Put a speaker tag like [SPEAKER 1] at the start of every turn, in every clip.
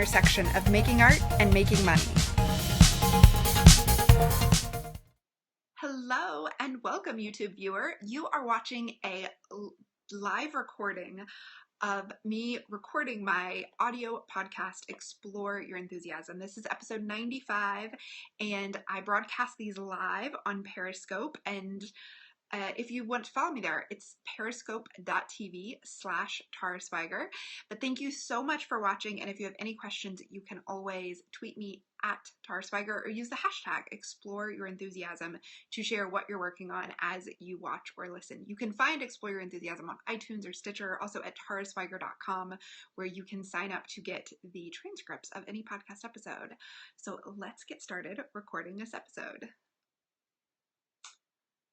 [SPEAKER 1] intersection of making art and making money. Hello and welcome, YouTube viewer. You are watching a live recording of me recording my audio podcast, Explore Your Enthusiasm. This is episode 95, and I broadcast these live on Periscope, and if you want to follow me there, it's periscope.tv/Tara Swiger. But thank you so much for watching. And if you have any questions, you can always tweet me at Tara Swiger or use the hashtag Explore Your Enthusiasm to share what you're working on as you watch or listen. You can find Explore Your Enthusiasm on iTunes or Stitcher, also at taraswiger.com, where you can sign up to get the transcripts of any podcast episode. So let's get started recording this episode.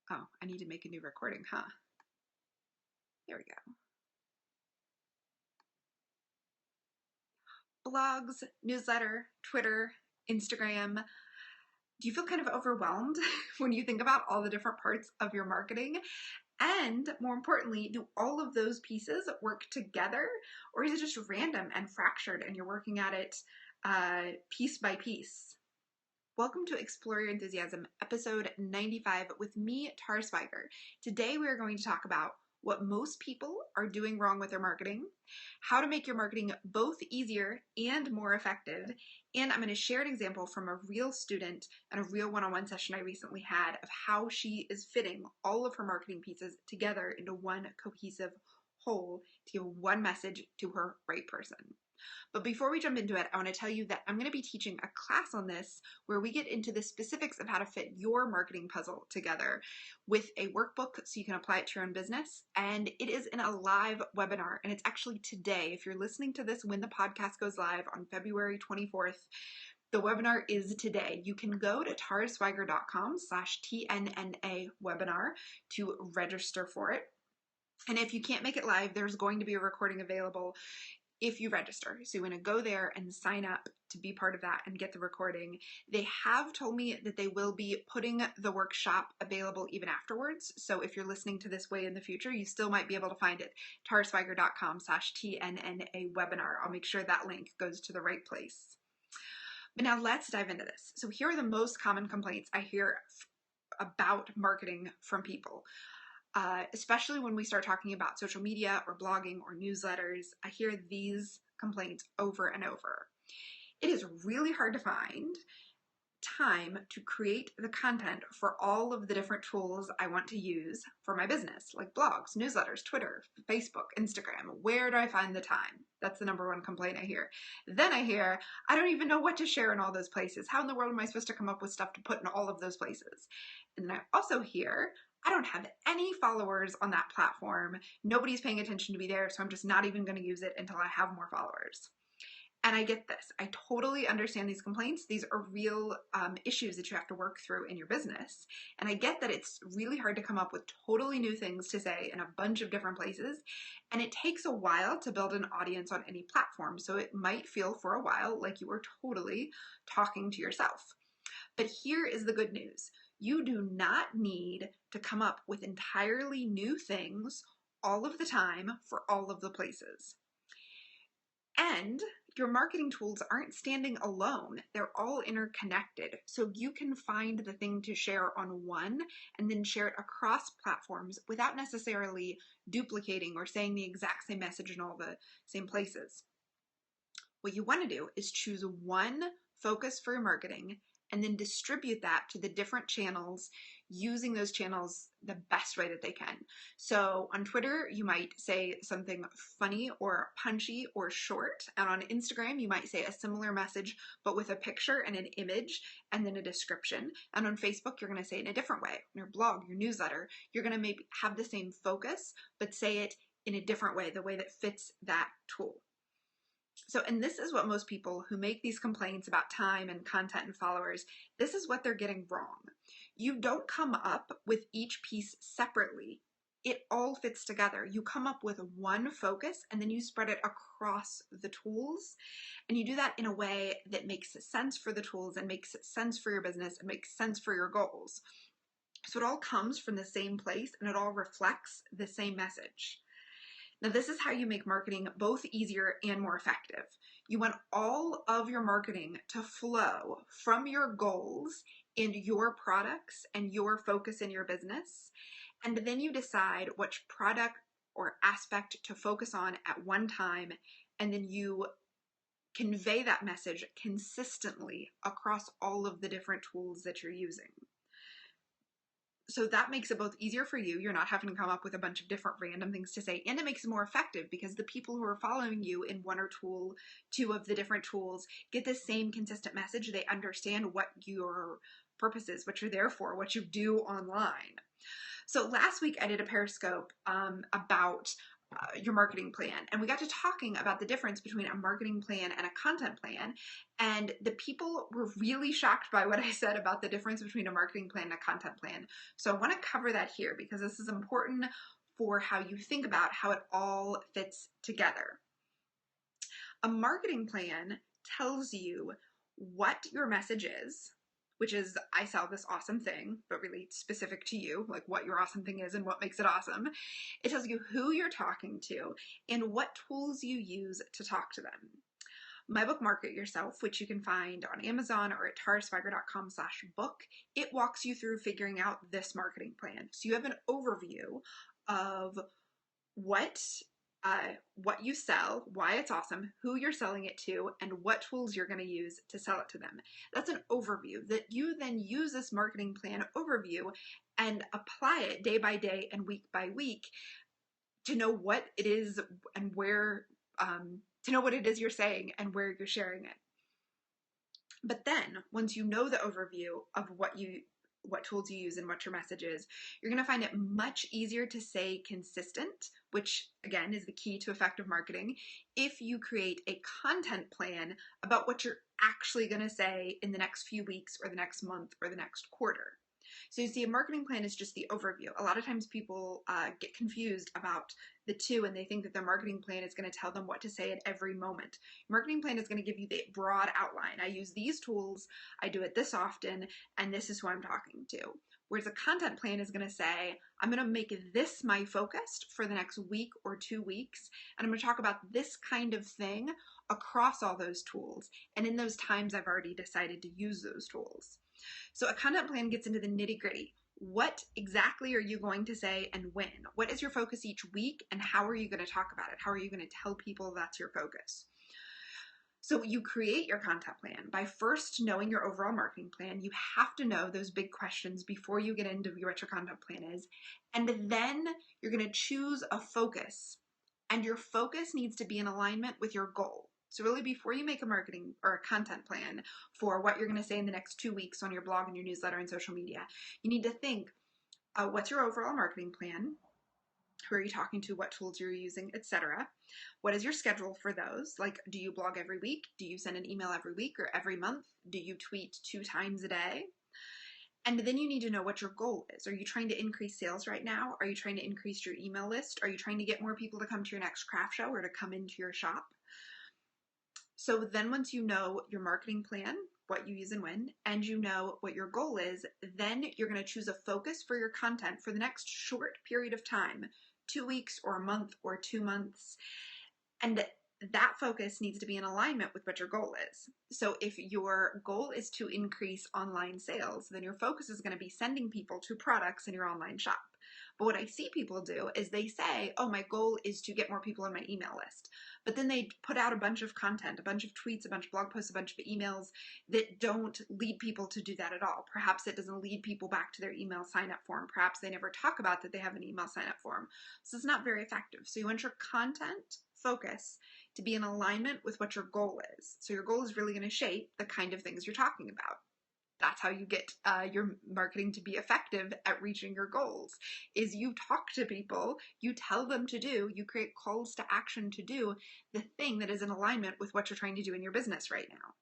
[SPEAKER 1] Oh, I need to make a new recording, huh? There we go. Blogs, newsletter, Twitter, Instagram. Do you feel kind of overwhelmed when you think about all the different parts of your marketing? And more importantly, do all of those pieces work together, or is it just random and fractured and you're working at it piece by piece? Welcome to Explore Your Enthusiasm, episode 95 with me, Tara Swiger. Today we are going to talk about what most people are doing wrong with their marketing, how to make your marketing both easier and more effective, and I'm going to share an example from a real student and a real one-on-one session I recently had of how she is fitting all of her marketing pieces together into one cohesive whole to give one message to her right person. But before we jump into it, I want to tell you that I'm going to be teaching a class on this where we get into the specifics of how to fit your marketing puzzle together with a workbook so you can apply it to your own business. And it is in a live webinar, and it's actually today. If you're listening to this when the podcast goes live on February 24th, the webinar is today. You can go to taraswiger.com/TNNA webinar to register for it. And if you can't make it live, there's going to be a recording available if you register. So you want to go there and sign up to be part of that and get the recording. They have told me that they will be putting the workshop available even afterwards. So if you're listening to this way in the future, you still might be able to find it. taraswiger.com/TNNA webinar. I'll make sure that link goes to the right place. But now let's dive into this. So here are the most common complaints I hear about marketing from people. Especially when we start talking about social media or blogging or newsletters, I hear these complaints over and over. It is really hard to find time to create the content for all of the different tools I want to use for my business, like blogs, newsletters, Twitter, Facebook, Instagram. Where do I find the time? That's the number one complaint I hear. Then I hear, I don't even know what to share in all those places. How in the world am I supposed to come up with stuff to put in all of those places? And then I also hear, I don't have any followers on that platform. Nobody's paying attention to me there, so I'm just not even going to use it until I have more followers. And I get this. I totally understand these complaints. These are real issues that you have to work through in your business. And I get that it's really hard to come up with totally new things to say in a bunch of different places. And it takes a while to build an audience on any platform. So it might feel for a while like you are totally talking to yourself. But here is the good news. You do not need to come up with entirely new things all of the time for all of the places. And your marketing tools aren't standing alone. They're all interconnected. So you can find the thing to share on one and then share it across platforms without necessarily duplicating or saying the exact same message in all the same places. What you want to do is choose one focus for your marketing and then distribute that to the different channels, using those channels the best way that they can. So on Twitter, you might say something funny or punchy or short. And on Instagram, you might say a similar message, but with a picture and an image and then a description. And on Facebook, you're going to say it in a different way. On your blog, your newsletter, you're going to maybe have the same focus, but say it in a different way, the way that fits that tool. So, and this is what most people who make these complaints about time and content and followers, this is what they're getting wrong. You don't come up with each piece separately. It all fits together. You come up with one focus and then you spread it across the tools. And you do that in a way that makes sense for the tools and makes sense for your business and makes sense for your goals. So it all comes from the same place and it all reflects the same message. Now, this is how you make marketing both easier and more effective. You want all of your marketing to flow from your goals in your products and your focus in your business. And then you decide which product or aspect to focus on at one time, and then you convey that message consistently across all of the different tools that you're using. So that makes it both easier for you. You're not having to come up with a bunch of different random things to say, and it makes it more effective because the people who are following you in one or two of the different tools get the same consistent message. They understand what your purpose is, what you're there for, what you do online. So last week I did a Periscope about your marketing plan, and we got to talking about the difference between a marketing plan and a content plan, and the people were really shocked by what I said about the difference between a marketing plan and a content plan. So I want to cover that here because this is important for how you think about how it all fits together. A marketing plan tells you what your message is, which is, I sell this awesome thing, but really specific to you, like what your awesome thing is and what makes it awesome. It tells you who you're talking to and what tools you use to talk to them. My book, Market Yourself, which you can find on Amazon or at taraswiger.com/book, it walks you through figuring out this marketing plan. So you have an overview of what you sell, why it's awesome, who you're selling it to, and what tools you're going to use to sell it to them. That's an overview that you then use this marketing plan overview and apply it day by day and week by week to know what it is and where, to know what it is you're saying and where you're sharing it. But then once you know the overview of what tools you use and what your message is, you're going to find it much easier to stay consistent, which again is the key to effective marketing, if you create a content plan about what you're actually going to say in the next few weeks or the next month or the next quarter. So you see, a marketing plan is just the overview. A lot of times people get confused about the two, and they think that their marketing plan is going to tell them what to say at every moment. Marketing plan is going to give you the broad outline. I use these tools, I do it this often, and this is who I'm talking to. Whereas a content plan is going to say, I'm going to make this my focus for the next week or 2 weeks, and I'm going to talk about this kind of thing across all those tools. And in those times, I've already decided to use those tools. So a content plan gets into the nitty-gritty. What exactly are you going to say and when? What is your focus each week, and how are you going to talk about it? How are you going to tell people that's your focus? So you create your content plan by first knowing your overall marketing plan. You have to know those big questions before you get into what your content plan is. And then you're going to choose a focus, and your focus needs to be in alignment with your goal. So really, before you make a marketing or a content plan for what you're going to say in the next 2 weeks on your blog and your newsletter and social media, you need to think, what's your overall marketing plan? Who are you talking to? What tools you're using, etc. What is your schedule for those? Like, do you blog every week? Do you send an email every week or every month? Do you tweet 2 times a day? And then you need to know what your goal is. Are you trying to increase sales right now? Are you trying to increase your email list? Are you trying to get more people to come to your next craft show or to come into your shop? So then once you know your marketing plan, what you use and when, and you know what your goal is, then you're going to choose a focus for your content for the next short period of time, 2 weeks or a month or 2 months. And that focus needs to be in alignment with what your goal is. So if your goal is to increase online sales, then your focus is going to be sending people to products in your online shop. But what I see people do is they say, oh, my goal is to get more people on my email list. But then they put out a bunch of content, a bunch of tweets, a bunch of blog posts, a bunch of emails that don't lead people to do that at all. Perhaps it doesn't lead people back to their email sign-up form. Perhaps they never talk about that they have an email sign-up form. So it's not very effective. So you want your content focus to be in alignment with what your goal is. So your goal is really going to shape the kind of things you're talking about. That's how you get your marketing to be effective at reaching your goals, is you talk to people, you tell them to do, you create calls to action to do the thing that is in alignment with what you're trying to do in your business right now.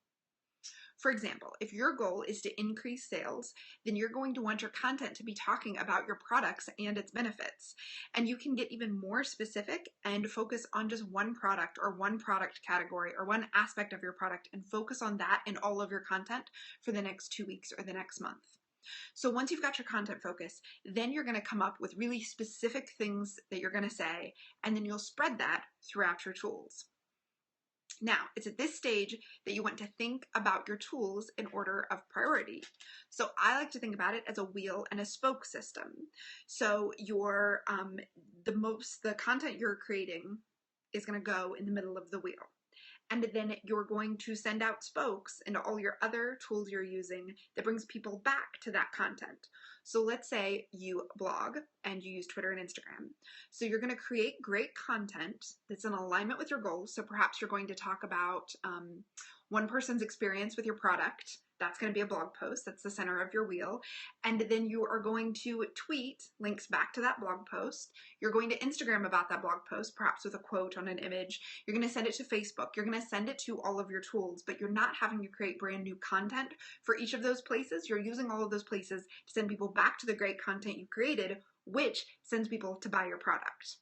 [SPEAKER 1] For example, if your goal is to increase sales, then you're going to want your content to be talking about your products and its benefits. And you can get even more specific and focus on just one product or one product category or one aspect of your product and focus on that in all of your content for the next 2 weeks or the next month. So once you've got your content focus, then you're going to come up with really specific things that you're going to say, and then you'll spread that throughout your tools. Now, it's at this stage that you want to think about your tools in order of priority. So I like to think about it as a wheel and a spoke system. So your the content you're creating is going to go in the middle of the wheel. And then you're going to send out spokes into all your other tools you're using that brings people back to that content. So let's say you blog and you use Twitter and Instagram. So you're going to create great content that's in alignment with your goals. So perhaps you're going to talk about one person's experience with your product. That's going to be a blog post. That's the center of your wheel. And then you are going to tweet links back to that blog post. You're going to Instagram about that blog post, perhaps with a quote on an image. You're going to send it to Facebook. You're going to send it to all of your tools, but you're not having to create brand new content for each of those places. You're using all of those places to send people back to the great content you created, which sends people to buy your product.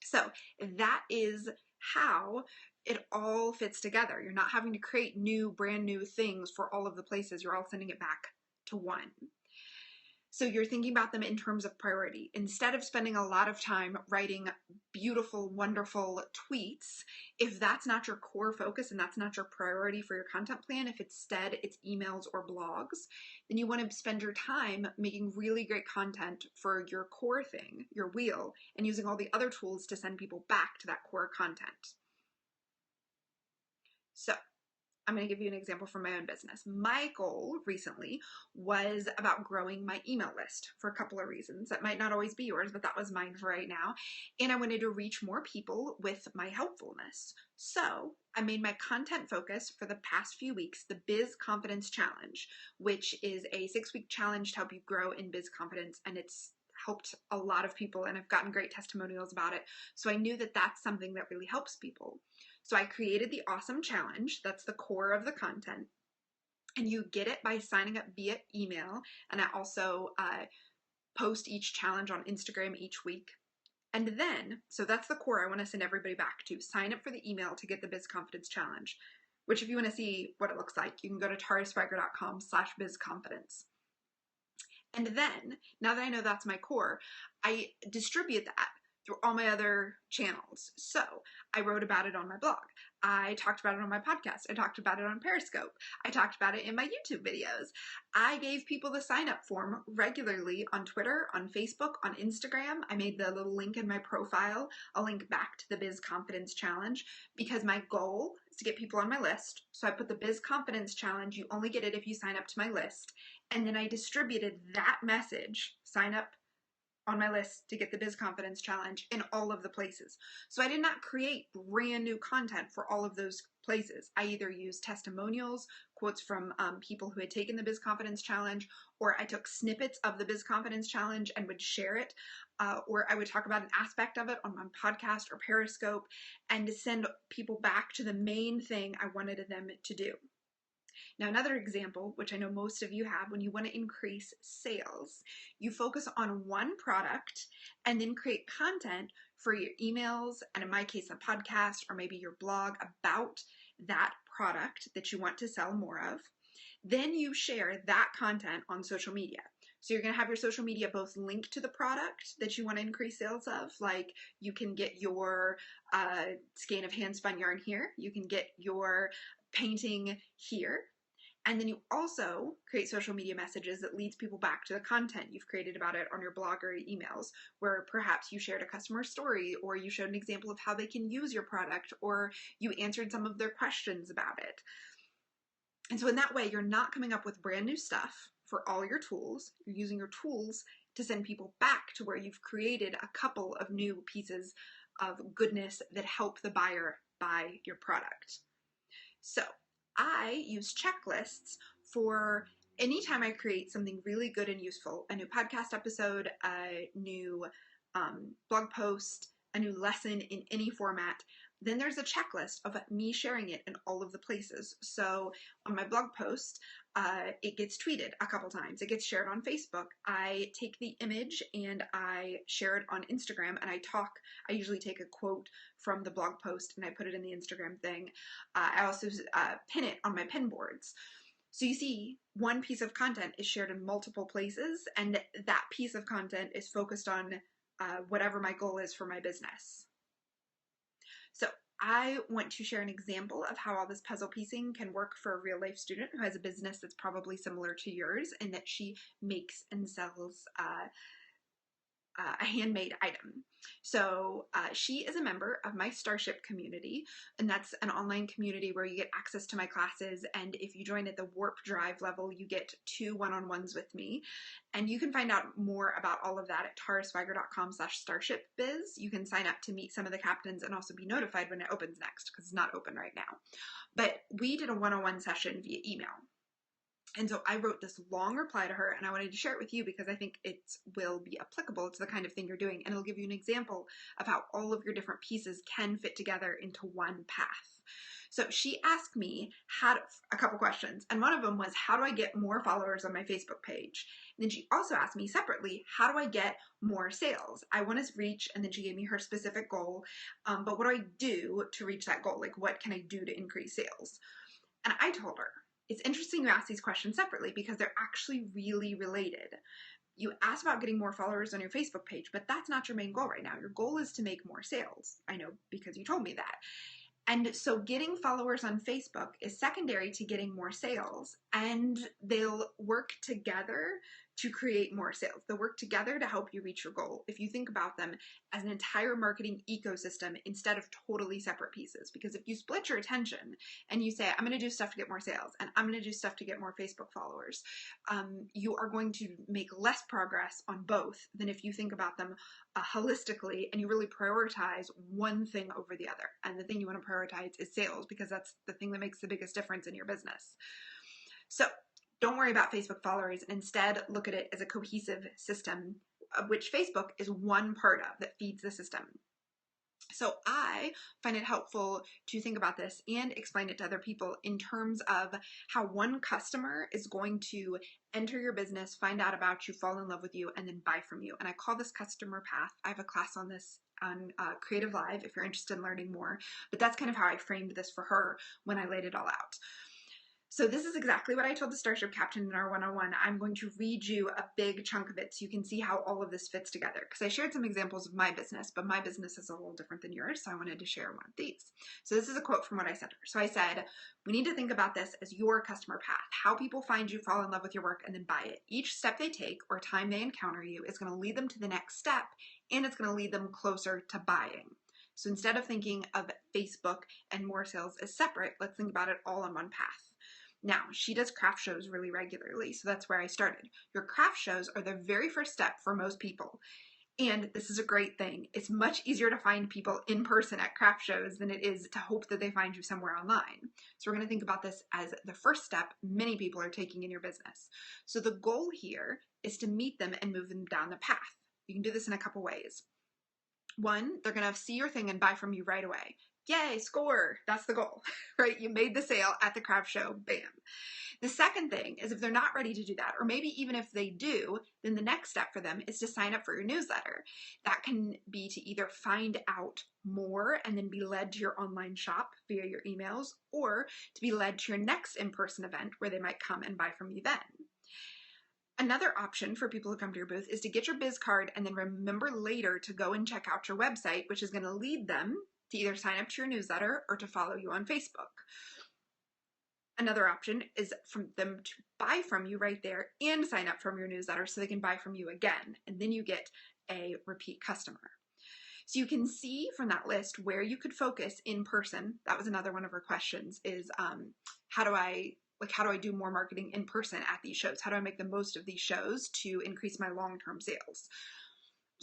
[SPEAKER 1] So that is how it all fits together. You're not having to create brand new things for all of the places. You're all sending it back to one. So you're thinking about them in terms of priority. Instead of spending a lot of time writing beautiful, wonderful tweets, if that's not your core focus and that's not your priority for your content plan, if instead it's emails or blogs, then you want to spend your time making really great content for your core thing, your wheel, and using all the other tools to send people back to that core content. So I'm going to give you an example from my own business. My goal recently was about growing my email list for a couple of reasons. That might not always be yours, but that was mine for right now. And I wanted to reach more people with my helpfulness. So I made my content focus for the past few weeks the Biz Confidence Challenge, which is a 6-week challenge to help you grow in biz confidence. And it's helped a lot of people, and I've gotten great testimonials about it. So I knew that that's something that really helps people. So I created the awesome challenge. That's the core of the content. And you get it by signing up via email. And I also post each challenge on Instagram each week. And then, so that's the core I want to send everybody back to. Sign up for the email to get the Biz Confidence Challenge, which if you want to see what it looks like, you can go to tariswiger.com/bizconfidence. And then, now that I know that's my core, I distribute that through all my other channels. So I wrote about it on my blog. I talked about it on my podcast. I talked about it on Periscope. I talked about it in my YouTube videos. I gave people the sign up form regularly on Twitter, on Facebook, on Instagram. I made the little link in my profile, a link back to the Biz Confidence Challenge, because my goal is to get people on my list. So I put the Biz Confidence Challenge. You only get it if you sign up to my list. And then I distributed that message, sign up on my list to get the Biz Confidence Challenge, in all of the places. So I did not create brand new content for all of those places. I either used testimonials, quotes from people who had taken the Biz Confidence Challenge, or I took snippets of the Biz Confidence Challenge and would share it, or I would talk about an aspect of it on my podcast or Periscope and to send people back to the main thing I wanted them to do. Now, another example, which I know most of you have, when you want to increase sales, you focus on one product and then create content for your emails, and in my case, a podcast or maybe your blog about that product that you want to sell more of. Then you share that content on social media. So you're going to have your social media both linked to the product that you want to increase sales of, like you can get your skein of hand spun yarn here, you can get your painting here. And then you also create social media messages that leads people back to the content you've created about it on your blog or emails, where perhaps you shared a customer story, or you showed an example of how they can use your product, or you answered some of their questions about it. And so in that way, you're not coming up with brand new stuff for all your tools. You're using your tools to send people back to where you've created a couple of new pieces of goodness that help the buyer buy your product. So I use checklists for anytime I create something really good and useful, a new podcast episode, a new blog post, a new lesson in any format. Then there's a checklist of me sharing it in all of the places. So on my blog post, it gets tweeted a couple times. It gets shared on Facebook. I take the image and I share it on Instagram, and I usually take a quote from the blog post and I put it in the Instagram thing. I also pin it on my pin boards. So you see, one piece of content is shared in multiple places, and that piece of content is focused on whatever my goal is for my business. So I want to share an example of how all this puzzle piecing can work for a real life student who has a business that's probably similar to yours, in that she makes and sells a handmade item. So she is a member of my Starship community, and that's an online community where you get access to my classes, and if you join at the Warp Drive level, you get 2 one-on-ones with me. And you can find out more about all of that at taraswiger.com/starshipbiz. You can sign up to meet some of the captains and also be notified when it opens next, because it's not open right now. But we did a one-on-one session via email. And so I wrote this long reply to her, and I wanted to share it with you because I think it will be applicable to the kind of thing you're doing, and it'll give you an example of how all of your different pieces can fit together into one path. So she asked me a couple questions, and one of them was, how do I get more followers on my Facebook page? And then she also asked me separately, how do I get more sales? I want to reach, and then she gave me her specific goal, but what do I do to reach that goal? Like, what can I do to increase sales? And I told her, it's interesting you ask these questions separately because they're actually really related. You asked about getting more followers on your Facebook page, but that's not your main goal right now. Your goal is to make more sales. I know because you told me that. And so getting followers on Facebook is secondary to getting more sales, and they'll work together to create more sales. They'll work together to help you reach your goal if you think about them as an entire marketing ecosystem instead of totally separate pieces. Because if you split your attention and you say, I'm going to do stuff to get more sales and I'm going to do stuff to get more Facebook followers, you are going to make less progress on both than if you think about them holistically and you really prioritize one thing over the other. And the thing you want to prioritize is sales, because that's the thing that makes the biggest difference in your business. So don't worry about Facebook followers. Instead, look at it as a cohesive system, of which Facebook is one part of that feeds the system. So I find it helpful to think about this and explain it to other people in terms of how one customer is going to enter your business, find out about you, fall in love with you, and then buy from you. And I call this customer path. I have a class on this on Creative Live if you're interested in learning more. But that's kind of how I framed this for her when I laid it all out. So this is exactly what I told the Starship captain in our one-on-one. I'm going to read you a big chunk of it so you can see how all of this fits together. Because I shared some examples of my business, but my business is a little different than yours, so I wanted to share one of these. So this is a quote from what I sent her. So I said, we need to think about this as your customer path, how people find you, fall in love with your work, and then buy it. Each step they take or time they encounter you is going to lead them to the next step, and it's going to lead them closer to buying. So instead of thinking of Facebook and more sales as separate, let's think about it all on one path. Now, she does craft shows really regularly, so that's where I started. Your craft shows are the very first step for most people. And this is a great thing. It's much easier to find people in person at craft shows than it is to hope that they find you somewhere online. So we're going to think about this as the first step many people are taking in your business. So the goal here is to meet them and move them down the path. You can do this in a couple ways. One, they're going to see your thing and buy from you right away. Yay, score. That's the goal, right? You made the sale at the craft show, bam. The second thing is if they're not ready to do that, or maybe even if they do, then the next step for them is to sign up for your newsletter. That can be to either find out more and then be led to your online shop via your emails, or to be led to your next in-person event where they might come and buy from you then. Another option for people who come to your booth is to get your biz card and then remember later to go and check out your website, which is going to lead them to either sign up to your newsletter or to follow you on Facebook. Another option is for them to buy from you right there and sign up from your newsletter so they can buy from you again. And then you get a repeat customer. So you can see from that list where you could focus in person. That was another one of her questions is how do I do more marketing in person at these shows? How do I make the most of these shows to increase my long-term sales?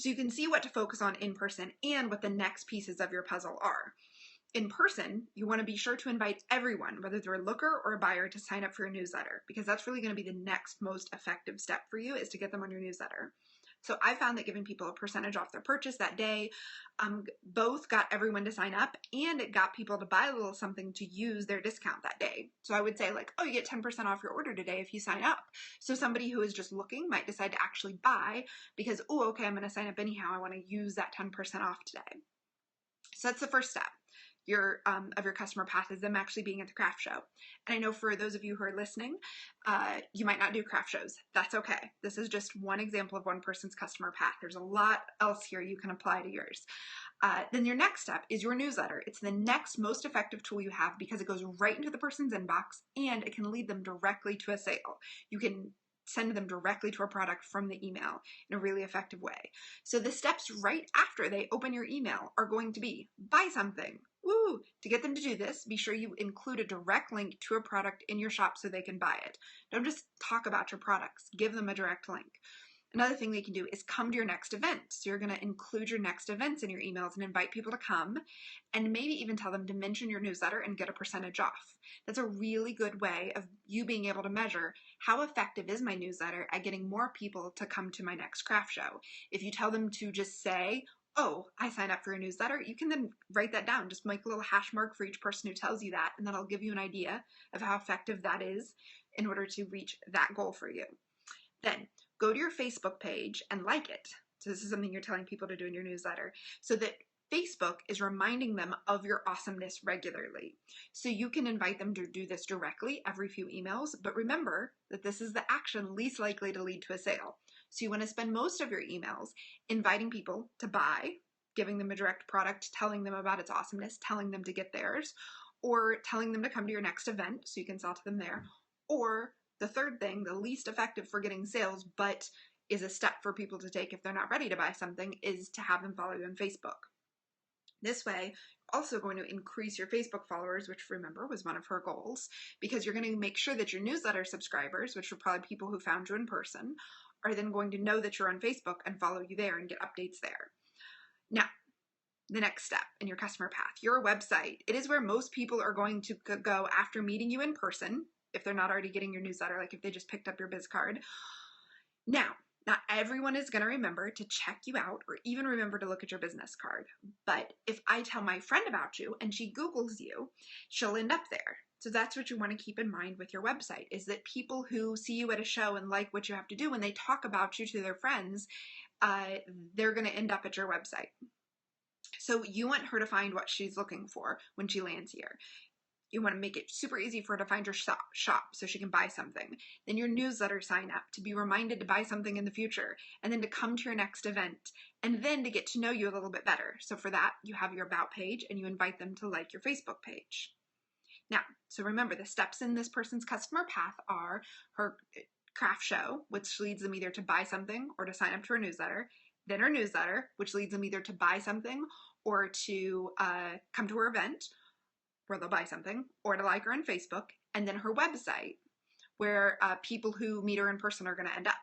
[SPEAKER 1] So you can see what to focus on in person and what the next pieces of your puzzle are. In person, you want to be sure to invite everyone, whether they're a looker or a buyer, to sign up for your newsletter, because that's really going to be the next most effective step for you, is to get them on your newsletter. So I found that giving people a percentage off their purchase that day both got everyone to sign up, and it got people to buy a little something to use their discount that day. So I would say, like, oh, you get 10% off your order today if you sign up. So somebody who is just looking might decide to actually buy because, oh, okay, I'm going to sign up anyhow. I want to use that 10% off today. So that's the first step of your customer path, is them actually being at the craft show. And I know for those of you who are listening, you might not do craft shows. That's okay. This is just one example of one person's customer path. There's a lot else here you can apply to yours. Then your next step is your newsletter. It's the next most effective tool you have because it goes right into the person's inbox and it can lead them directly to a sale. You can send them directly to a product from the email in a really effective way. So the steps right after they open your email are going to be buy something. Woo! To get them to do this, be sure you include a direct link to a product in your shop so they can buy it. Don't just talk about your products. Give them a direct link. Another thing they can do is come to your next event. So you're going to include your next events in your emails and invite people to come and maybe even tell them to mention your newsletter and get a percentage off. That's a really good way of you being able to measure how effective is my newsletter at getting more people to come to my next craft show. If you tell them to just say, oh, I signed up for a newsletter, you can then write that down. Just make a little hash mark for each person who tells you that, and that'll give you an idea of how effective that is in order to reach that goal for you. Then go to your Facebook page and like it. So this is something you're telling people to do in your newsletter so that Facebook is reminding them of your awesomeness regularly. So you can invite them to do this directly every few emails, but remember that this is the action least likely to lead to a sale. So you want to spend most of your emails inviting people to buy, giving them a direct product, telling them about its awesomeness, telling them to get theirs, or telling them to come to your next event so you can sell to them there, or the third thing, the least effective for getting sales, but is a step for people to take if they're not ready to buy something, is to have them follow you on Facebook. This way, also going to increase your Facebook followers, which remember was one of her goals, because you're going to make sure that your newsletter subscribers, which are probably people who found you in person, are then going to know that you're on Facebook and follow you there and get updates there. Now, the next step in your customer path, your website. It is where most people are going to go after meeting you in person, if they're not already getting your newsletter, like if they just picked up your biz card. Now, not everyone is going to remember to check you out or even remember to look at your business card. But if I tell my friend about you and she Googles you, she'll end up there. So that's what you want to keep in mind with your website, is that people who see you at a show and like what you have to do, when they talk about you to their friends, they're going to end up at your website. So you want her to find what she's looking for when she lands here. You want to make it super easy for her to find your shop so she can buy something. Then your newsletter sign up to be reminded to buy something in the future, and then to come to your next event, and then to get to know you a little bit better. So for that, you have your about page and you invite them to like your Facebook page. Now, so remember, the steps in this person's customer path are her craft show, which leads them either to buy something or to sign up to her newsletter, then her newsletter, which leads them either to buy something or to come to her event, where they'll buy something, or to like her on Facebook, and then her website, where people who meet her in person are going to end up.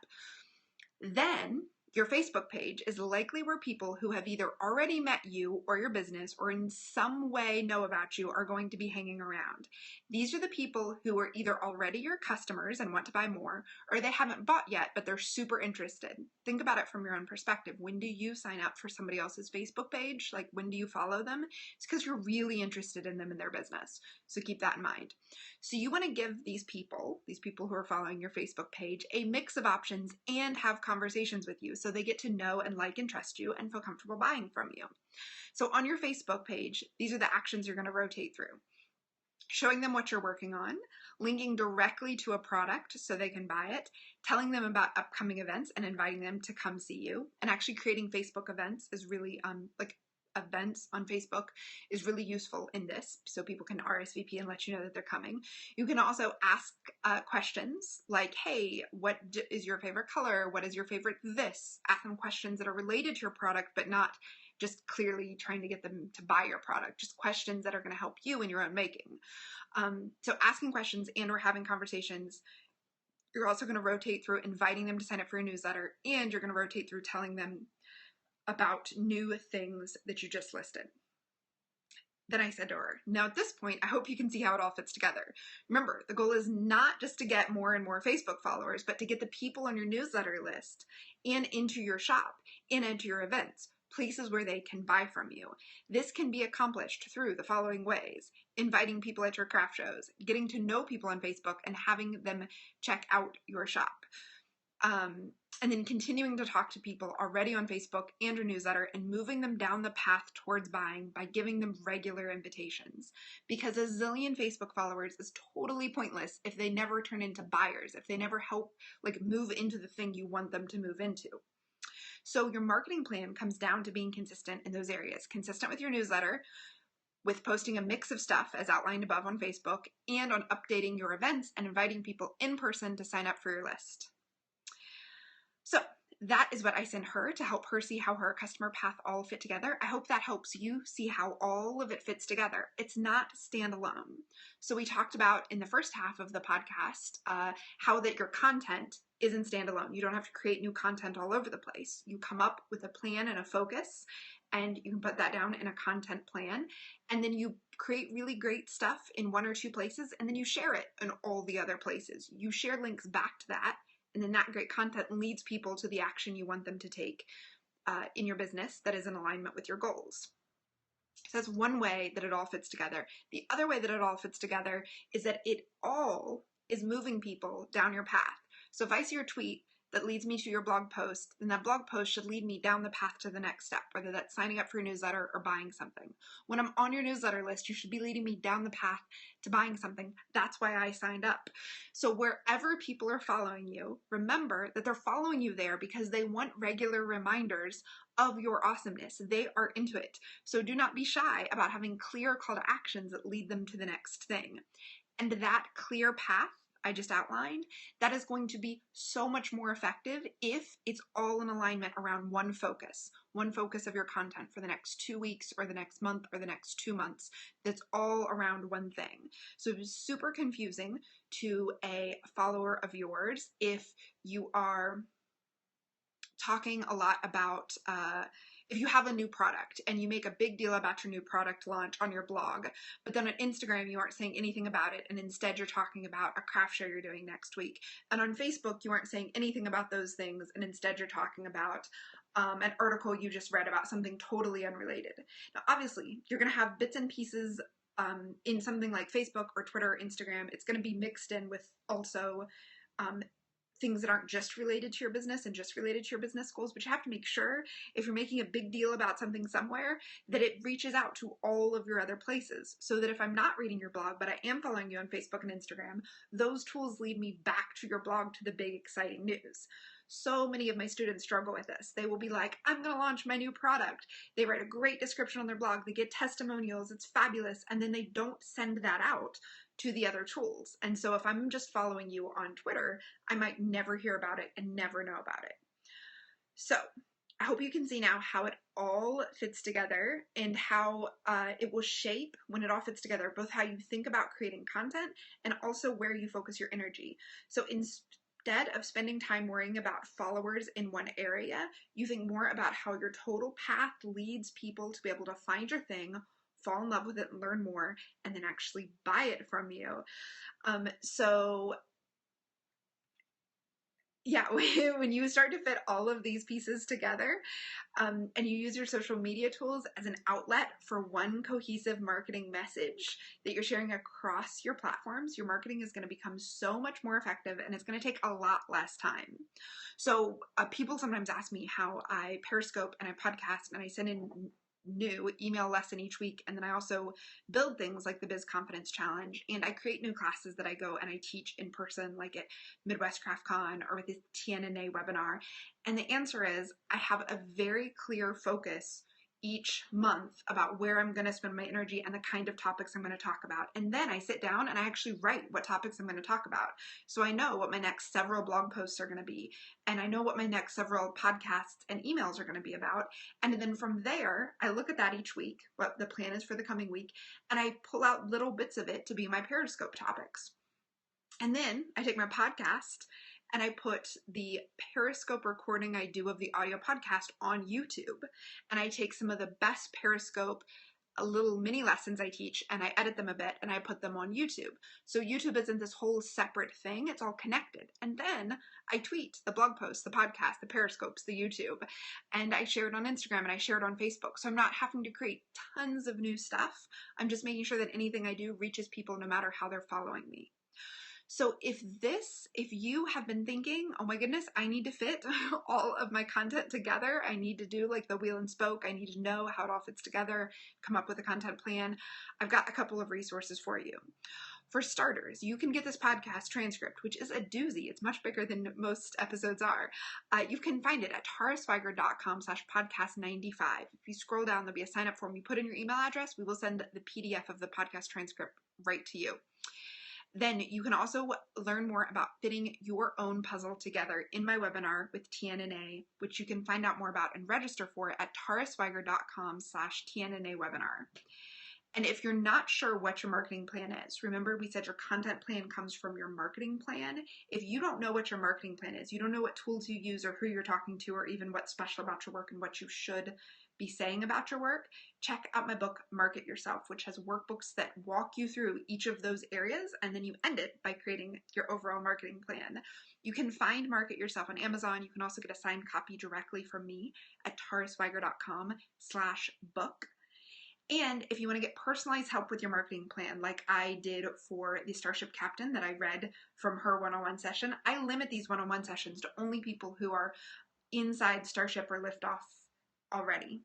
[SPEAKER 1] Then your Facebook page is likely where people who have either already met you or your business or in some way know about you are going to be hanging around. These are the people who are either already your customers and want to buy more, or they haven't bought yet, but they're super interested. Think about it from your own perspective. When do you sign up for somebody else's Facebook page? Like, when do you follow them? It's because you're really interested in them and their business. So keep that in mind. So you want to give these people who are following your Facebook page, a mix of options and have conversations with you so they get to know and like and trust you and feel comfortable buying from you. So on your Facebook page, these are the actions you're going to rotate through. Showing them what you're working on, linking directly to a product so they can buy it, telling them about upcoming events and inviting them to come see you, and actually creating Facebook events is really events on Facebook is really useful in this, so people can RSVP and let you know that they're coming. You can also ask questions like, hey, what is your favorite color? What is your favorite this? Ask them questions that are related to your product, but not just clearly trying to get them to buy your product, just questions that are going to help you in your own making. So asking questions and or having conversations. You're also going to rotate through inviting them to sign up for your newsletter, and you're going to rotate through telling them about new things that you just listed. Then I said to her, now at this point, I hope you can see how it all fits together. Remember, the goal is not just to get more and more Facebook followers, but to get the people on your newsletter list and into your shop and into your events, places where they can buy from you. This can be accomplished through the following ways: inviting people at your craft shows, getting to know people on Facebook and having them check out your shop. And then continuing to talk to people already on Facebook and your newsletter and moving them down the path towards buying by giving them regular invitations. Because a zillion Facebook followers is totally pointless if they never turn into buyers, if they never help move into the thing you want them to move into. So your marketing plan comes down to being consistent in those areas, consistent with your newsletter, with posting a mix of stuff as outlined above on Facebook, and on updating your events and inviting people in person to sign up for your list. So that is what I send her to help her see how her customer path all fit together. I hope that helps you see how all of it fits together. It's not standalone. So we talked about in the first half of the podcast how that your content isn't standalone. You don't have to create new content all over the place. You come up with a plan and a focus, and you can put that down in a content plan, and then you create really great stuff in one or two places, and then you share it in all the other places. You share links back to that, and then that great content leads people to the action you want them to take in your business that is in alignment with your goals. So that's one way that it all fits together. The other way that it all fits together is that it all is moving people down your path. So if I see your tweet that leads me to your blog post, then that blog post should lead me down the path to the next step, whether that's signing up for your newsletter or buying something. When I'm on your newsletter list, you should be leading me down the path to buying something. That's why I signed up. So wherever people are following you, remember that they're following you there because they want regular reminders of your awesomeness. They are into it. So do not be shy about having clear call to actions that lead them to the next thing. And that clear path I just outlined, that is going to be so much more effective if it's all in alignment around one focus of your content for the next 2 weeks or the next month or the next 2 months. That's all around one thing. So it was super confusing to a follower of yours if you are talking a lot about if you have a new product and you make a big deal about your new product launch on your blog, but then on Instagram you aren't saying anything about it, and instead you're talking about a craft show you're doing next week. And on Facebook you aren't saying anything about those things, and instead you're talking about an article you just read about something totally unrelated. Now obviously you're going to have bits and pieces in something like Facebook or Twitter or Instagram. It's going to be mixed in with also things that aren't just related to your business and just related to your business goals, but you have to make sure if you're making a big deal about something somewhere that it reaches out to all of your other places, so that if I'm not reading your blog but I am following you on Facebook and Instagram, those tools lead me back to your blog, to the big exciting news. So many of my students struggle with this. They will be like, I'm going to launch my new product. They write a great description on their blog. They get testimonials. It's fabulous. And then they don't send that out to the other tools. And so if I'm just following you on Twitter, I might never hear about it and never know about it. So I hope you can see now how it all fits together and how it will shape, when it all fits together, both how you think about creating content and also where you focus your energy. So instead of spending time worrying about followers in one area, you think more about how your total path leads people to be able to find your thing, fall in love with it and learn more, and then actually buy it from you. So yeah, when you start to fit all of these pieces together, and you use your social media tools as an outlet for one cohesive marketing message that you're sharing across your platforms, your marketing is going to become so much more effective, and it's going to take a lot less time. So people sometimes ask me how I Periscope and I podcast and I send in new email lesson each week, and then I also build things like the Biz Confidence Challenge, and I create new classes that I go and I teach in person, like at Midwest Craft Con or with the TNNA webinar. And the answer is I have a very clear focus each month about where I'm going to spend my energy and the kind of topics I'm going to talk about. And then I sit down and I actually write what topics I'm going to talk about. So I know what my next several blog posts are going to be, and I know what my next several podcasts and emails are going to be about. And then from there, I look at that each week, what the plan is for the coming week, and I pull out little bits of it to be my Periscope topics. And then I take my podcast and I put the Periscope recording I do of the audio podcast on YouTube. And I take some of the best Periscope little mini lessons I teach and I edit them a bit and I put them on YouTube. So YouTube isn't this whole separate thing, it's all connected. And then I tweet the blog posts, the podcast, the Periscopes, the YouTube, and I share it on Instagram and I share it on Facebook. So I'm not having to create tons of new stuff. I'm just making sure that anything I do reaches people no matter how they're following me. So if you have been thinking, oh my goodness, I need to fit all of my content together, I need to do like the wheel and spoke, I need to know how it all fits together, come up with a content plan, I've got a couple of resources for you. For starters, you can get this podcast transcript, which is a doozy. It's much bigger than most episodes are. You can find it at taraswiger.com/podcast95. If you scroll down, there'll be a sign up form. You put in your email address, we will send the PDF of the podcast transcript right to you. Then you can also learn more about fitting your own puzzle together in my webinar with TNNA, which you can find out more about and register for at taraswiger.com/TNNA webinar. And if you're not sure what your marketing plan is, remember we said your content plan comes from your marketing plan. If you don't know what your marketing plan is, you don't know what tools you use or who you're talking to or even what's special about your work and what you should be saying about your work, check out my book, Market Yourself, which has workbooks that walk you through each of those areas, and then you end it by creating your overall marketing plan. You can find Market Yourself on Amazon. You can also get a signed copy directly from me at taraswiger.com/book. And if you want to get personalized help with your marketing plan, like I did for the Starship Captain that I read from her one-on-one session, I limit these one-on-one sessions to only people who are inside Starship or Liftoff already.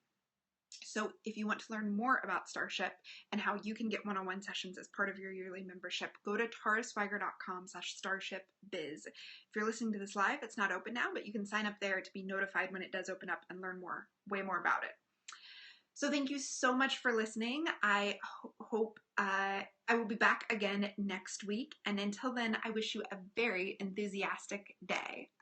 [SPEAKER 1] So if you want to learn more about Starship and how you can get one-on-one sessions as part of your yearly membership, go to taraswiger.com/starshipbiz. If you're listening to this live, it's not open now, but you can sign up there to be notified when it does open up and learn way more about it. So thank you so much for listening. I hope I will be back again next week. And until then, I wish you a very enthusiastic day.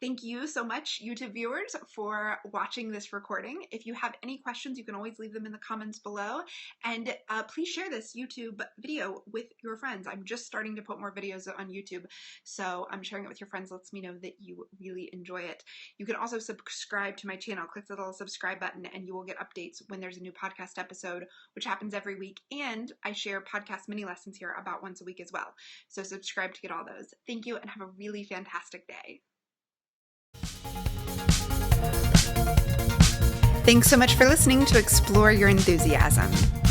[SPEAKER 1] Thank you so much, YouTube viewers, for watching this recording. If you have any questions, you can always leave them in the comments below. And please share this YouTube video with your friends. I'm just starting to put more videos on YouTube, so sharing it with your friends lets me know that you really enjoy it. You can also subscribe to my channel. Click the little subscribe button, and you will get updates when there's a new podcast episode, which happens every week. And I share podcast mini lessons here about once a week as well. So subscribe to get all those. Thank you, and have a really fantastic day. Thanks so much for listening to Explore Your Enthusiasm.